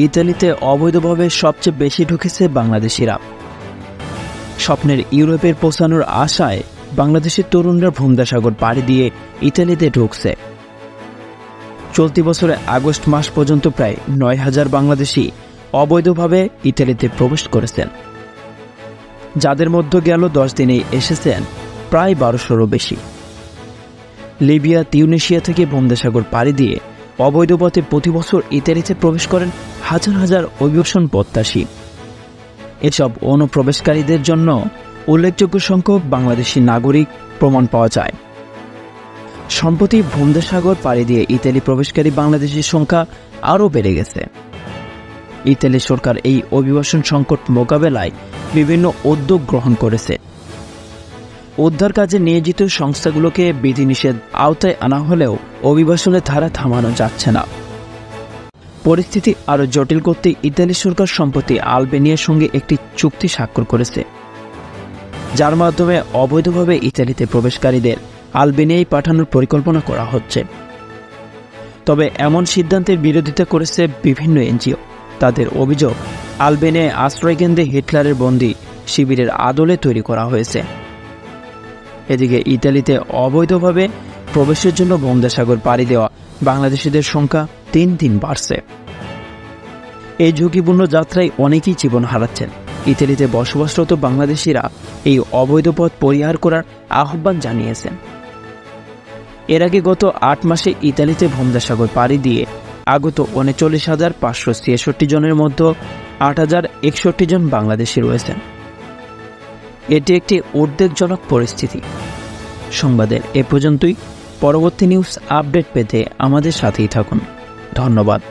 ইতালিতে অবৈধভাবে সবচেয়ে বেশি ঢুকেছে বাংলাদেশিরা। স্বপ্নের ইউরোপের পৌঁছানোর আশায় বাংলাদেশের তরুণরা ভূমধ্যসাগর পাড়ি দিয়ে ইতালিতে ঢুকছে। চলতি বছরে আগস্ট মাস পর্যন্ত প্রায় ৯,০০০ বাংলাদেশি অবৈধভাবে ইতালিতে প্রবেশ করেছেন, যাদের মধ্যে গেল ১০ দিনেই এসেছেন প্রায় ১২০০রও বেশি। লিবিয়া, তিউনিসিয়া থেকে ভূমধ্যসাগর পাড়ি দিয়ে অবৈধ পথে প্রতি বছর ইতালিতে প্রবেশ করেন হাজার হাজার অভিবাসন প্রত্যাশী। এসব অনুপ্রবেশকারীদের জন্য উল্লেখযোগ্য সংখ্যক বাংলাদেশি নাগরিক প্রমাণ পাওয়া যায়। সম্প্রতি ভূমধ্যসাগর পাড়ি দিয়ে ইতালি প্রবেশকারী বাংলাদেশির সংখ্যা আরও বেড়ে গেছে। ইতালি সরকার এই অভিবাসন সংকট মোকাবেলায় বিভিন্ন উদ্যোগ গ্রহণ করেছে। উদ্ধার কাজে নিয়োজিত সংস্থাগুলোকে বিধিনিষেধ আওতায় আনা হলেও অভিবাসনের ধারা থামানো যাচ্ছে না। পরিস্থিতি আরও জটিল করতে ইতালি সরকার সম্প্রতি আলবেনিয়ার সঙ্গে একটি চুক্তি স্বাক্ষর করেছে, যার মাধ্যমে অবৈধভাবে ইতালিতে প্রবেশকারীদের আলবেনিয়ায় পাঠানোর পরিকল্পনা করা হচ্ছে। তবে এমন সিদ্ধান্তের বিরোধিতা করেছে বিভিন্ন এনজিও। তাদের অভিযোগ, আলবেনিয়ায় আশ্রয়কেন্দ্রে হিটলারের বন্দী শিবিরের আদলে তৈরি করা হয়েছে। এদিকে ইতালিতে অবৈধভাবে প্রবেশের জন্য ভূমধ্যসাগর পাড়ি দেওয়া বাংলাদেশিদের সংখ্যা দিন দিন বাড়ছে। এই ঝুঁকিপূর্ণ যাত্রায় অনেকেই জীবন হারাচ্ছেন। ইতালিতে বসবাসরত বাংলাদেশিরা এই অবৈধ পথ পরিহার করার আহ্বান জানিয়েছেন। এর আগে গত ৮ মাসে ইতালিতে ভূমধ্যসাগর পাড়ি দিয়ে আগত ৩৯,৫৬৬ জনের মধ্যে ৮,০৬১ জন বাংলাদেশি রয়েছেন। এটি একটি উদ্বেগজনক পরিস্থিতি। সংবাদের এ পর্যন্তই। পরবর্তী নিউজ আপডেট পেতে আমাদের সাথেই থাকুন। ধন্যবাদ।